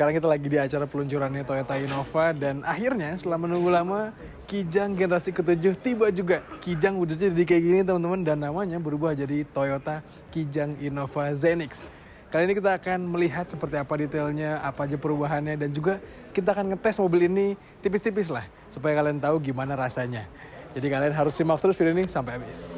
Sekarang kita lagi di acara peluncurannya Toyota Innova dan akhirnya setelah menunggu lama Kijang generasi ke-7 tiba juga. Kijang wujudnya jadi kayak gini teman-teman dan namanya berubah jadi Toyota Kijang Innova Zenix. Kali ini kita akan melihat seperti apa detailnya, apa aja perubahannya dan juga kita akan ngetes mobil ini tipis-tipis lah supaya kalian tahu gimana rasanya. Jadi kalian harus simak terus video ini sampai habis.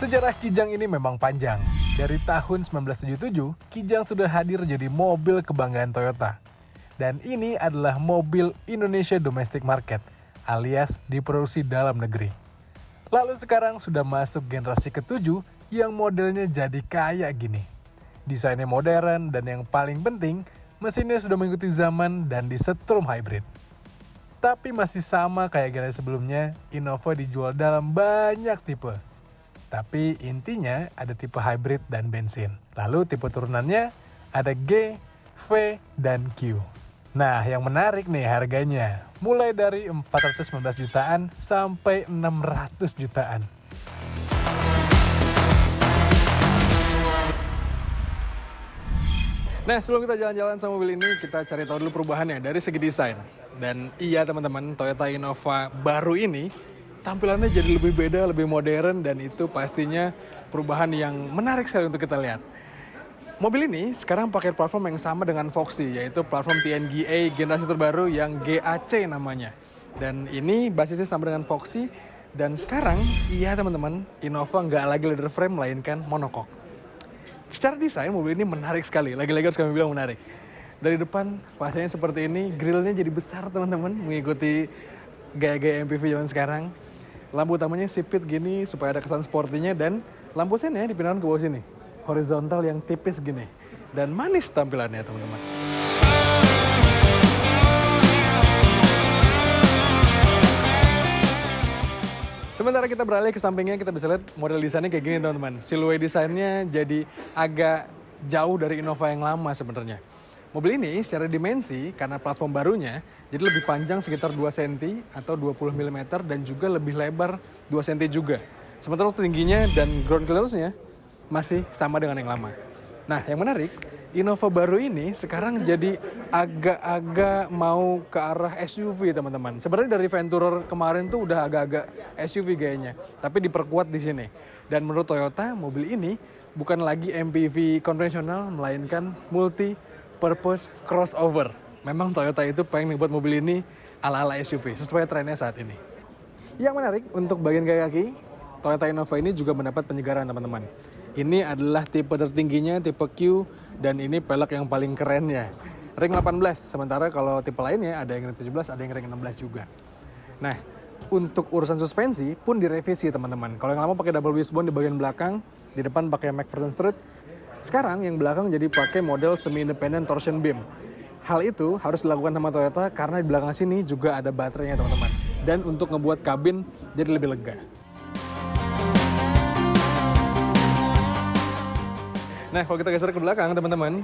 Sejarah Kijang ini memang panjang. Dari tahun 1977, Kijang sudah hadir jadi mobil kebanggaan Toyota. Dan ini adalah mobil Indonesia Domestic Market, alias diproduksi dalam negeri. Lalu sekarang sudah masuk generasi ke-7 yang modelnya jadi kayak gini. Desainnya modern dan yang paling penting, mesinnya sudah mengikuti zaman dan disetrum hybrid. Tapi masih sama kayak generasi sebelumnya, Innova dijual dalam banyak tipe. Tapi intinya ada tipe hybrid dan bensin. Lalu tipe turunannya ada G, V, dan Q. Nah yang menarik nih harganya. Mulai dari 419 jutaan sampai 600 jutaan. Nah sebelum kita jalan-jalan sama mobil ini, kita cari tahu dulu perubahannya dari segi desain. Dan iya teman-teman, Toyota Innova baru ini tampilannya jadi lebih beda, lebih modern, dan itu pastinya perubahan yang menarik sekali untuk kita lihat. Mobil ini sekarang pakai platform yang sama dengan Foxy, yaitu platform TNGA generasi terbaru yang GAC namanya. Dan ini basisnya sama dengan Foxy, dan sekarang, iya teman-teman, Innova nggak lagi leather frame, melainkan monocoque. Secara desain, mobil ini menarik sekali, lagi-lagi harus kami bilang menarik. Dari depan, fasenya seperti ini, grillnya jadi besar teman-teman, mengikuti gaya-gaya MPV zaman sekarang. Lampu utamanya sipit gini supaya ada kesan sportinya dan lampu sennya dipindahkan ke bawah sini. Horizontal yang tipis gini. Dan manis tampilannya teman-teman. Sementara kita beralih ke sampingnya, kita bisa lihat model desainnya kayak gini teman-teman. Silhouette desainnya jadi agak jauh dari Innova yang lama sebenarnya. Mobil ini secara dimensi, karena platform barunya, jadi lebih panjang sekitar 2 cm atau 20 mm dan juga lebih lebar 2 cm juga. Sementara untuk tingginya dan ground clearance-nya masih sama dengan yang lama. Nah, yang menarik, Innova baru ini sekarang jadi agak-agak mau ke arah SUV, teman-teman. Sebenarnya dari Venturer kemarin tuh udah agak-agak SUV gayanya, tapi diperkuat di sini. Dan menurut Toyota, mobil ini bukan lagi MPV konvensional, melainkan multi-purpose crossover. Memang Toyota itu pengen membuat mobil ini ala-ala SUV, sesuai trennya saat ini. Yang menarik, untuk bagian kaki, Toyota Innova ini juga mendapat penyegaran, teman-teman. Ini adalah tipe tertingginya, tipe Q, dan ini pelek yang paling kerennya. Ring 18, sementara kalau tipe lainnya ada yang ring 17, ada yang ring 16 juga. Nah, untuk urusan suspensi pun direvisi, teman-teman. Kalau yang lama pakai double wishbone di bagian belakang, di depan pakai McPherson strut. Sekarang yang belakang jadi pakai model semi-independent torsion beam. Hal itu harus dilakukan sama Toyota karena di belakang sini juga ada baterainya, teman-teman. Dan untuk ngebuat kabin jadi lebih lega. Nah, kalau kita geser ke belakang, teman-teman,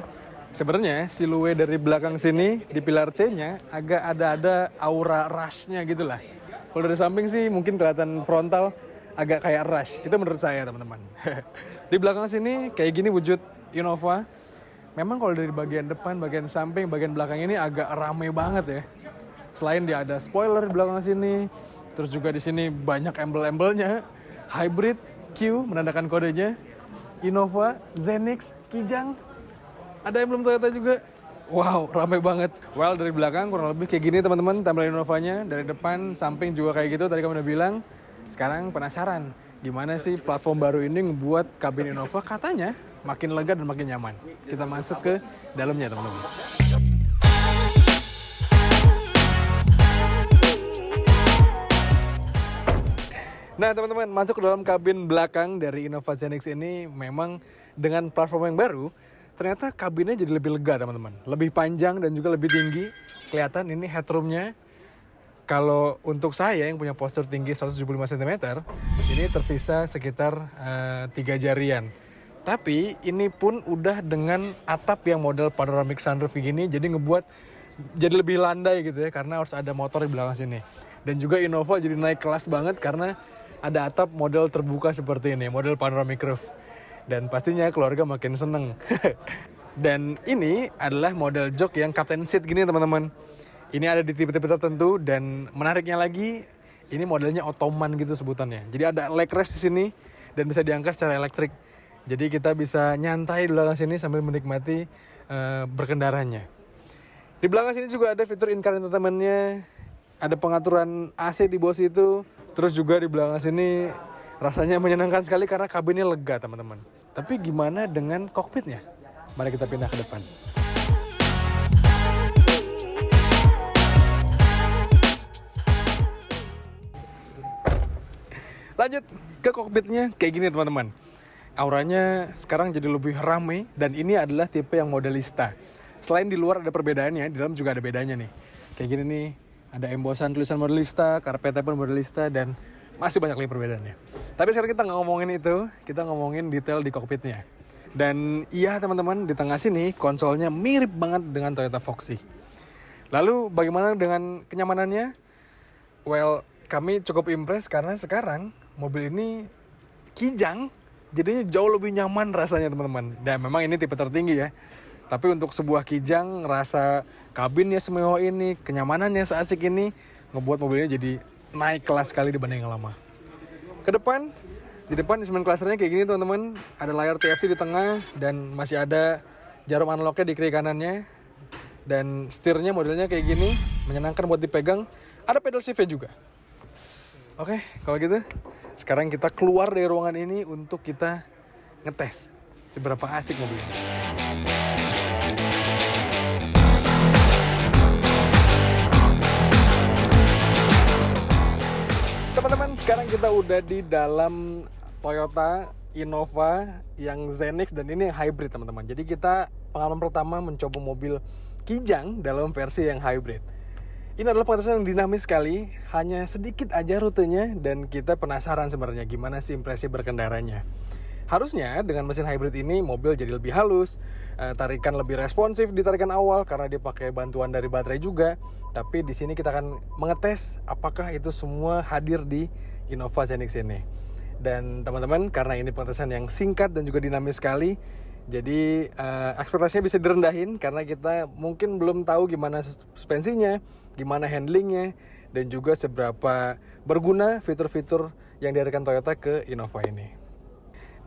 sebenarnya silhouette dari belakang sini di pilar C-nya agak ada aura rush-nya gitu lah. Kalau dari samping sih mungkin kelihatan frontal agak kayak rush. Itu menurut saya, teman-teman. Di belakang sini kayak gini wujud Innova. Memang kalau dari bagian depan, bagian samping, bagian belakang ini agak rame banget ya. Selain dia ada spoiler di belakang sini, terus juga di sini banyak embel-embelnya. Hybrid, Q menandakan kodenya. Innova, Zenix, Kijang, ada yang belum Toyota juga. Wow, ramai banget. Well, dari belakang kurang lebih kayak gini teman-teman tampilan Innovanya. Dari depan, samping juga kayak gitu, tadi kamu udah bilang. Sekarang penasaran, gimana sih platform baru ini ngebuat kabin Innova katanya makin lega dan makin nyaman. Kita masuk ke dalamnya teman-teman. Nah teman-teman, masuk ke dalam kabin belakang dari Innova Zenix ini memang dengan platform yang baru, ternyata kabinnya jadi lebih lega teman-teman. Lebih panjang dan juga lebih tinggi. Kelihatan ini headroomnya, kalau untuk saya yang punya postur tinggi 175 cm, ini tersisa sekitar 3 jarian. Tapi ini pun udah dengan atap yang model panoramic sunroof gini, jadi ngebuat jadi lebih landai gitu ya, karena harus ada motor di belakang sini. Dan juga Innova jadi naik kelas banget karena ada atap model terbuka seperti ini, model panoramic roof. Dan pastinya keluarga makin seneng. Dan ini adalah model jok yang captain seat gini teman-teman. Ini ada di tipe-tipe tertentu, dan menariknya lagi, ini modelnya Ottoman gitu sebutannya. Jadi ada leg rest di sini dan bisa diangkat secara elektrik. Jadi kita bisa nyantai di belakang sini sambil menikmati berkendaranya. Di belakang sini juga ada fitur in-car entertainment-nya, ada pengaturan AC di bawah situ. Terus juga di belakang sini rasanya menyenangkan sekali karena kabinnya lega teman-teman. Tapi gimana dengan kokpitnya? Mari kita pindah ke depan. Lanjut ke kokpitnya, kayak gini teman-teman. Auranya sekarang jadi lebih ramai, dan ini adalah tipe yang modelista. Selain di luar ada perbedaannya, di dalam juga ada bedanya nih. Kayak gini nih, ada embosan tulisan modelista, karpetnya pun modelista, dan masih banyak lagi perbedaannya. Tapi sekarang kita nggak ngomongin itu, kita ngomongin detail di kokpitnya. Dan iya teman-teman, di tengah sini konsolnya mirip banget dengan Toyota Foxy. Lalu bagaimana dengan kenyamanannya? Well, kami cukup impress karena sekarang mobil ini kijang, jadinya jauh lebih nyaman rasanya teman-teman. Dan memang ini tipe tertinggi ya. Tapi untuk sebuah kijang, rasa kabinnya semewah ini, kenyamanannya seasik ini, ngebuat mobilnya jadi naik kelas sekali dibanding yang lama. Ke depan, di depan instrument clusternya kayak gini teman-teman. Ada layar TFT di tengah, dan masih ada jarum analognya di kiri kanannya. Dan setirnya modelnya kayak gini, menyenangkan buat dipegang. Ada pedal shift-nya juga. Oke, kalau gitu sekarang kita keluar dari ruangan ini untuk kita ngetes seberapa asik mobil ini. Teman-teman, sekarang kita udah di dalam Toyota Innova yang Zenix, dan ini yang hybrid teman-teman. Jadi kita pengalaman pertama mencoba mobil kijang dalam versi yang hybrid. Ini adalah pengetesan yang dinamis sekali, hanya sedikit aja rutenya, dan kita penasaran sebenarnya gimana sih impresi berkendaranya. Harusnya dengan mesin hybrid ini mobil jadi lebih halus, tarikan lebih responsif di tarikan awal karena dia pakai bantuan dari baterai juga. Tapi di sini kita akan mengetes apakah itu semua hadir di Innova Zenix ini. Dan teman-teman, karena ini pengetesan yang singkat dan juga dinamis sekali, jadi ekspektasinya bisa direndahin karena kita mungkin belum tahu gimana suspensinya, gimana handlingnya, dan juga seberapa berguna fitur-fitur yang dihadirkan Toyota ke Innova ini.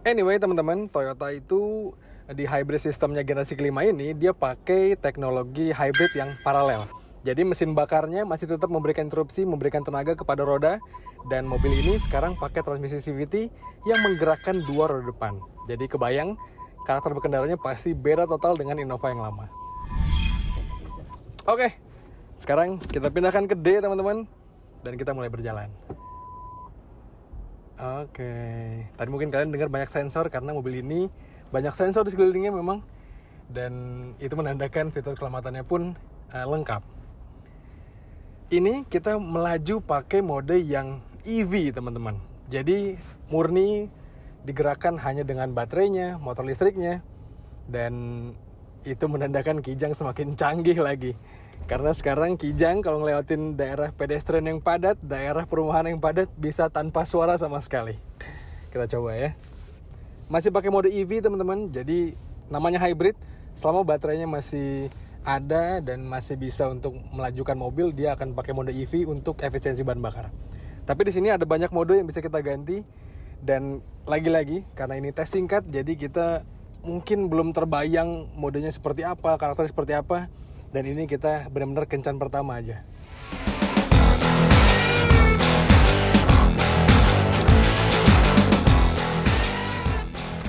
Anyway teman-teman, Toyota itu di hybrid sistemnya generasi kelima ini, dia pakai teknologi hybrid yang paralel. Jadi mesin bakarnya masih tetap memberikan interupsi, memberikan tenaga kepada roda, dan mobil ini sekarang pakai transmisi CVT yang menggerakkan dua roda depan. Jadi kebayang, karakter berkendaranya pasti beda total dengan Innova yang lama. Oke, sekarang kita pindahkan ke D teman-teman, dan kita mulai berjalan. Oke, tadi mungkin kalian dengar banyak sensor karena mobil ini banyak sensor di sekelilingnya memang, dan itu menandakan fitur keselamatannya pun lengkap. Ini kita melaju pakai mode yang EV teman-teman. Jadi murni digerakkan hanya dengan baterainya, motor listriknya, dan itu menandakan kijang semakin canggih lagi. Karena sekarang kijang kalau ngelewatin daerah pedestrian yang padat, daerah perumahan yang padat, bisa tanpa suara sama sekali. Kita coba ya. Masih pakai mode EV teman-teman, jadi namanya hybrid. Selama baterainya masih ada dan masih bisa untuk melajukan mobil, dia akan pakai mode EV untuk efisiensi bahan bakar. Tapi di sini ada banyak mode yang bisa kita ganti, dan lagi-lagi karena ini tes singkat, jadi kita mungkin belum terbayang modenya seperti apa, karakternya seperti apa, dan ini kita benar-benar kencan pertama aja.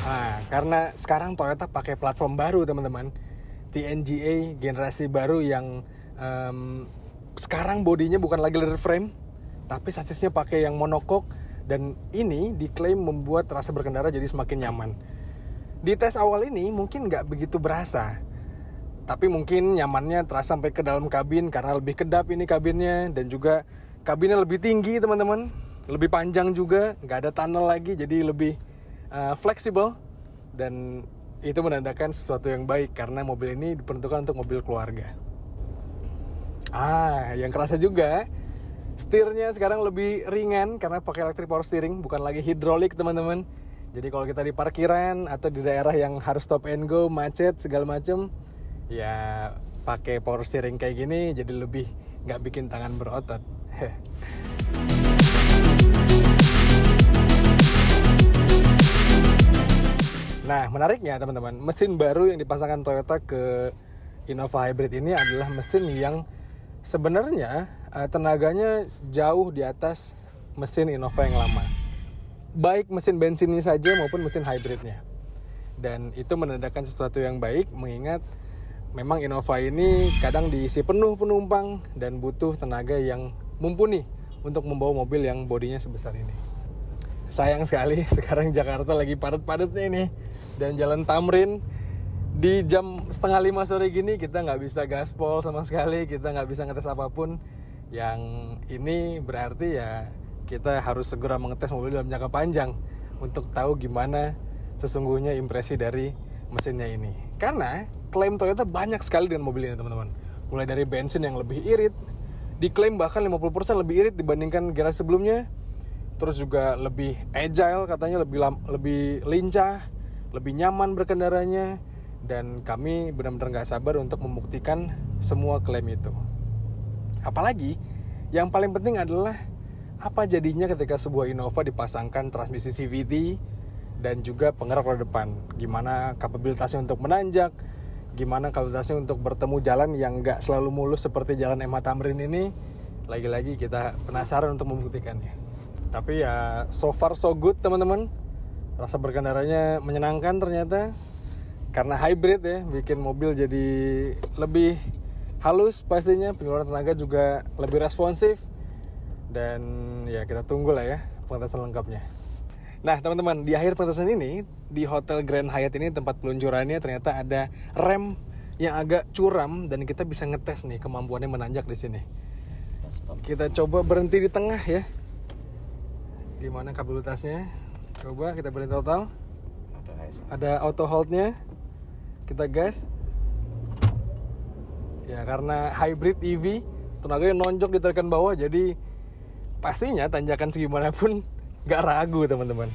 Nah, karena sekarang Toyota pakai platform baru teman-teman, TNGA generasi baru yang sekarang bodinya bukan lagi leather frame, tapi sasisnya pakai yang monocoque, dan ini diklaim membuat rasa berkendara jadi semakin nyaman. Di tes awal ini mungkin nggak begitu berasa, tapi mungkin nyamannya terasa sampai ke dalam kabin karena lebih kedap ini kabinnya, dan juga kabinnya lebih tinggi teman-teman, lebih panjang juga, nggak ada tunnel lagi, jadi lebih fleksibel. Dan itu menandakan sesuatu yang baik karena mobil ini diperuntukkan untuk mobil keluarga. Yang kerasa juga, setirnya sekarang lebih ringan karena pakai electric power steering, bukan lagi hidrolik teman-teman. Jadi kalau kita di parkiran atau di daerah yang harus stop and go, macet segala macem, ya pakai power steering kayak gini jadi lebih nggak bikin tangan berotot. Nah, menariknya teman-teman, mesin baru yang dipasangkan Toyota ke Innova Hybrid ini adalah mesin yang sebenarnya tenaganya jauh di atas mesin Innova yang lama. Baik mesin bensinnya saja maupun mesin hybridnya. Dan itu menandakan sesuatu yang baik, mengingat memang Innova ini kadang diisi penuh penumpang dan butuh tenaga yang mumpuni untuk membawa mobil yang bodinya sebesar ini. Sayang sekali sekarang Jakarta lagi padat-padatnya ini, dan jalan Tamrin di jam 4:30 sore gini kita nggak bisa gaspol sama sekali, kita nggak bisa ngetes apapun. Yang ini berarti ya kita harus segera mengetes mobil dalam jangka panjang untuk tahu gimana sesungguhnya impresi dari mesinnya ini. Karena klaim Toyota banyak sekali dengan mobil ini teman-teman. Mulai dari bensin yang lebih irit, diklaim bahkan 50% lebih irit dibandingkan generasi sebelumnya. Terus juga lebih agile katanya, lebih lincah, lebih nyaman berkendaranya. Dan kami benar-benar gak sabar untuk membuktikan semua klaim itu. Apalagi yang paling penting adalah apa jadinya ketika sebuah Innova dipasangkan transmisi CVT dan juga penggerak roda depan. Gimana kapabilitasnya untuk menanjak, gimana kapabilitasnya untuk bertemu jalan yang gak selalu mulus seperti jalan MH Tamrin ini. Lagi-lagi kita penasaran untuk membuktikannya. Tapi ya so far so good teman-teman. Rasa berkendaranya menyenangkan ternyata. Karena hybrid ya, bikin mobil jadi lebih halus pastinya. Pengeluaran tenaga juga lebih responsif. Dan ya kita tunggu lah ya pengetesan lengkapnya. Nah teman-teman, di akhir pengetesan ini, di Hotel Grand Hyatt ini tempat peluncurannya ternyata ada rem yang agak curam dan kita bisa ngetes nih kemampuannya menanjak di sini. Kita coba berhenti di tengah ya. Gimana kapabilitasnya? Coba kita berhenti total. Ada auto hold-nya. Kita gas. Ya karena hybrid EV, tenaganya nonjok ditekan bawah, jadi pastinya tanjakan segimanapun gak ragu teman-teman.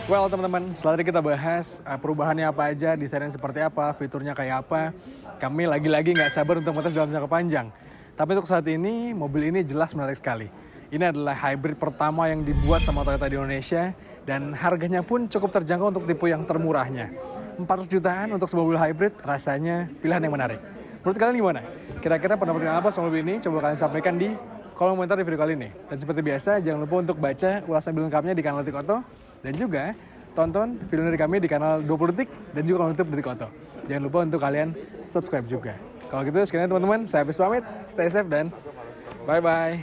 Well teman-teman, setelah kita bahas perubahannya apa aja, desainnya seperti apa, fiturnya kayak apa, kami lagi-lagi gak sabar untuk ngetes dalam jangka panjang. Tapi untuk saat ini, mobil ini jelas menarik sekali. Ini adalah hybrid pertama yang dibuat sama Toyota di Indonesia, dan harganya pun cukup terjangkau untuk tipe yang termurahnya. 400 jutaan untuk sebuah mobil hybrid rasanya pilihan yang menarik. Menurut kalian gimana? Kira-kira pendapat kalian apa soal mobil ini? Coba kalian sampaikan di kolom komentar di video kali ini. Dan seperti biasa, jangan lupa untuk baca ulasan video lengkapnya di kanal Detik Auto. Dan juga tonton video dari kami di kanal 20 Detik dan juga kanal YouTube Detik Auto. Jangan lupa untuk kalian subscribe juga. Kalau gitu sekian teman-teman, saya Hafiz pamit. Stay safe dan bye-bye.